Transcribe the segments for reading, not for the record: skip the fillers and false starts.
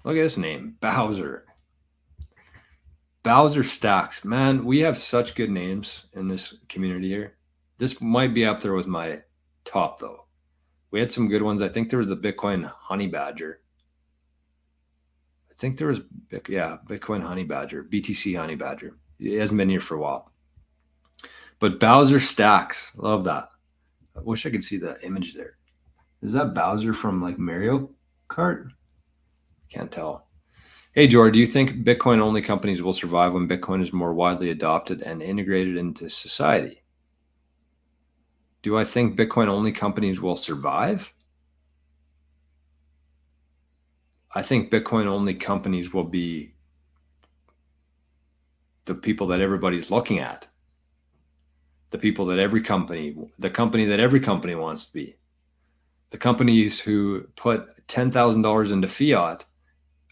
Look at this name, Bowser. Bowser Stacks. Man, we have such good names in this community here. This might be up there with my top though. We had some good ones. I think there was the Bitcoin Honey Badger. I think there was, Bitcoin Honey Badger, BTC Honey Badger. It hasn't been here for a while. But Bowser Stacks, love that. I wish I could see the image there. Is that Bowser from like Mario Kart? Can't tell. Hey, George, do you think Bitcoin only companies will survive when Bitcoin is more widely adopted and integrated into society? Do I think Bitcoin only companies will survive? I think Bitcoin only companies will be the people that everybody's looking at, the people that the company that every company wants to be, the companies who put $10,000 into fiat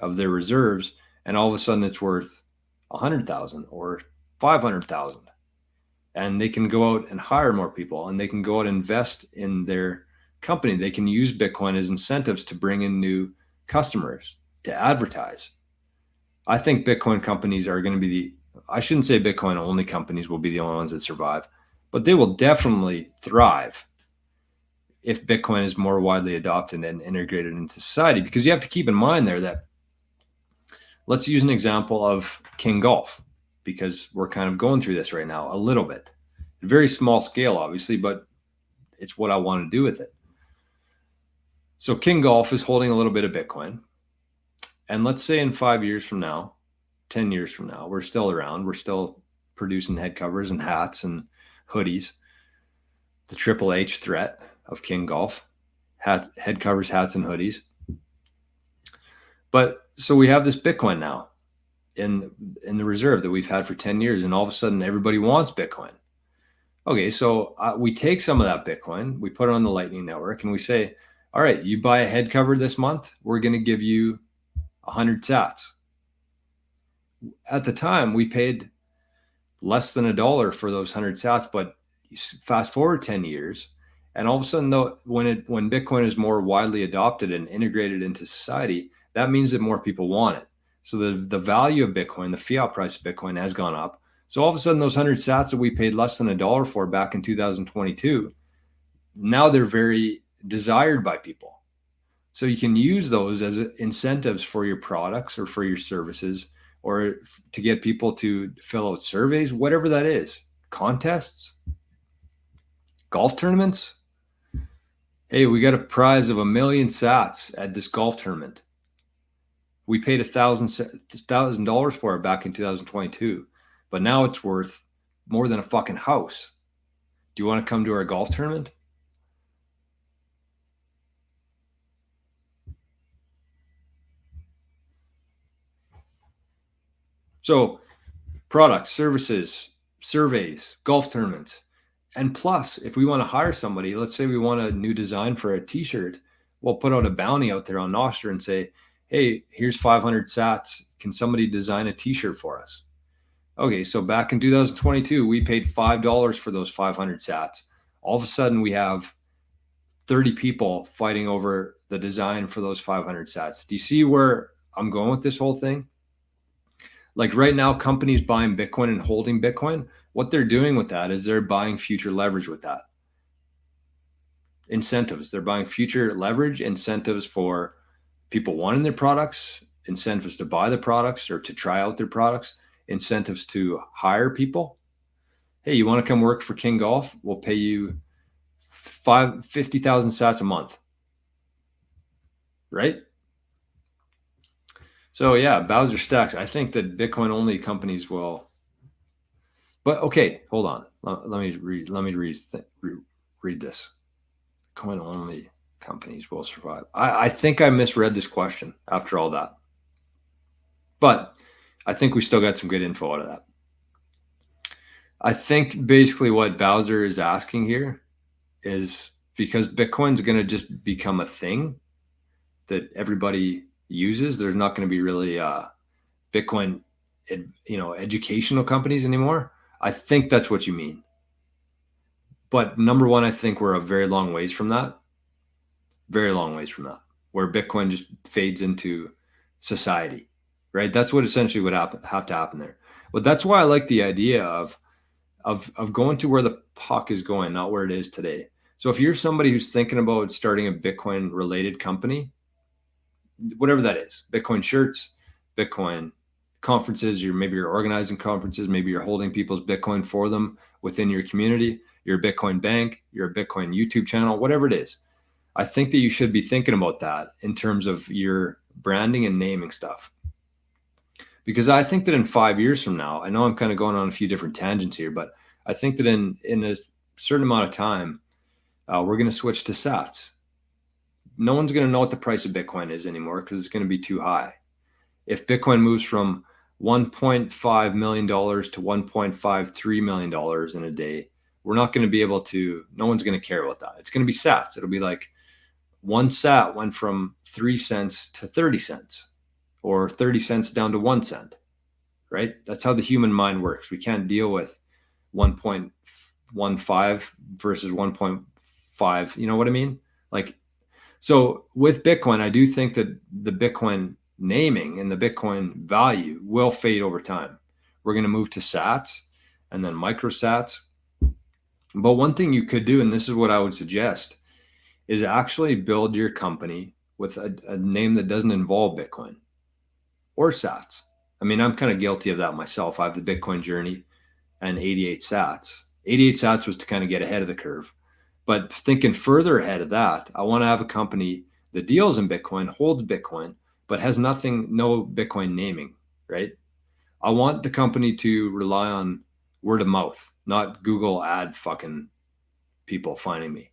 of their reserves, and all of a sudden it's worth 100,000 or 500,000. And they can go out and hire more people, and they can go out and invest in their company. They can use Bitcoin as incentives to bring in new customers, to advertise. I think Bitcoin companies are going to be I shouldn't say Bitcoin only companies will be the only ones that survive, but they will definitely thrive if Bitcoin is more widely adopted and integrated into society. Because you have to keep in mind there that, let's use an example of King Golf, because we're kind of going through this right now a little bit. Very small scale, obviously, but it's what I want to do with it. So King Golf is holding a little bit of Bitcoin. And let's say in 5 years from now, 10 years from now, we're still around. We're still producing head covers and hats and hoodies. The Triple H threat of King Golf, head covers, hats, and hoodies. But so we have this Bitcoin now in the reserve that we've had for 10 years, and all of a sudden everybody wants Bitcoin. Okay, so we take some of that Bitcoin, we put it on the Lightning Network, and we say, all right, you buy a head cover this month, we're going to give you 100 sats. At the time, we paid less than $1 for those 100 sats, but fast forward 10 years, and all of a sudden, though, when Bitcoin is more widely adopted and integrated into society, that means that more people want it. So the value of Bitcoin, the fiat price of Bitcoin, has gone up. So all of a sudden, those 100 sats that we paid less than $1 for back in 2022, now they're very desired by people. So you can use those as incentives for your products or for your services, or to get people to fill out surveys, whatever that is, contests, golf tournaments. Hey, we got a prize of 1,000,000 sats at this golf tournament. We paid $1,000 for it back in 2022, but now it's worth more than a fucking house. Do you want to come to our golf tournament? So, products, services, surveys, golf tournaments. And plus, if we want to hire somebody, let's say we want a new design for a t-shirt, we'll put out a bounty out there on Nostr and say, hey, here's 500 sats. Can somebody design a t-shirt for us? Okay, so back in 2022, we paid $5 for those 500 sats. All of a sudden, we have 30 people fighting over the design for those 500 sats. Do you see where I'm going with this whole thing? Like right now, companies buying Bitcoin and holding Bitcoin, what they're doing with that is they're buying future leverage with that. Incentives. They're buying future leverage, incentives for people wanting their products, incentives to buy the products or to try out their products, incentives to hire people. Hey, you want to come work for King Golf? We'll pay you 50,000 sats a month. Right? So yeah, Bowser Stacks. I think that Bitcoin only companies will. But okay, hold on. Let me read this. Bitcoin only companies will survive. I think I misread this question after all that. But I think we still got some good info out of that. I think basically what Bowser is asking here is, because Bitcoin's going to just become a thing that everybody uses, there's not going to be really Bitcoin, educational companies anymore. I think that's what you mean. But number one, I think we're a very long ways from that. Very long ways from that, where Bitcoin just fades into society, right? That's what essentially would have to happen there. But that's why I like the idea of going to where the puck is going, not where it is today. So if you're somebody who's thinking about starting a Bitcoin related company, whatever that is, Bitcoin shirts, Bitcoin conferences, maybe you're organizing conferences, maybe you're holding people's Bitcoin for them within your community, you're a Bitcoin bank, you're a Bitcoin YouTube channel, whatever it is. I think that you should be thinking about that in terms of your branding and naming stuff. Because I think that in 5 years from now, I know I'm kind of going on a few different tangents here, but I think that in a certain amount of time, we're going to switch to sats. No one's going to know what the price of Bitcoin is anymore because it's going to be too high. If Bitcoin moves from $1.5 million to $1.53 million in a day, we're not going to be able to, no one's going to care about that. It's going to be sats. It'll be like one sat went from 3 cents to 30 cents or 30 cents down to 1 cent, right? That's how the human mind works. We can't deal with 1.15 versus 1.5. You know what I mean? Like, so with Bitcoin, I do think that the Bitcoin naming and the Bitcoin value will fade over time. We're going to move to sats and then microsats. But one thing you could do, and this is what I would suggest, is actually build your company with a name that doesn't involve Bitcoin or sats. I mean, I'm kind of guilty of that myself. I have the Bitcoin journey and 88 sats. 88 sats was to kind of get ahead of the curve. But thinking further ahead of that, I want to have a company that deals in Bitcoin, holds Bitcoin, but has no Bitcoin naming, right? I want the company to rely on word of mouth, not Google ad fucking people finding me.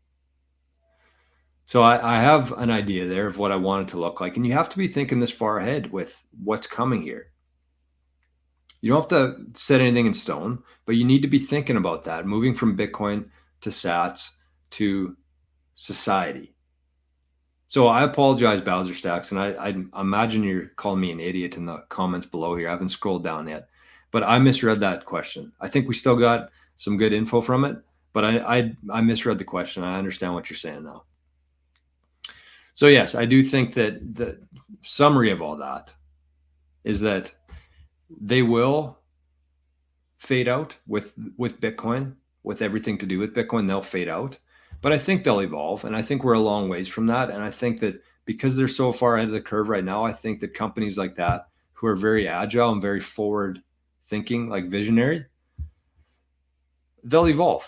So I have an idea there of what I want it to look like. And you have to be thinking this far ahead with what's coming here. You don't have to set anything in stone, but you need to be thinking about that, moving from Bitcoin to sats to society. So I apologize, Bowser Stacks, and I imagine you're calling me an idiot in the comments below here. I haven't scrolled down yet, but I misread that question. I think we still got some good info from it, but I misread the question. I understand what you're saying now. So yes, I do think that the summary of all that is that they will fade out with Bitcoin, with everything to do with Bitcoin. They'll fade out, but I think they'll evolve, and I think we're a long ways from that. And I think that because they're so far ahead of the curve right now, I think that companies like that who are very agile and very forward thinking, like visionary, they'll evolve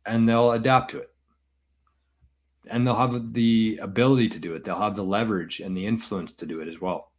and they'll adapt to it. And they'll have the ability to do it. They'll have the leverage and the influence to do it as well.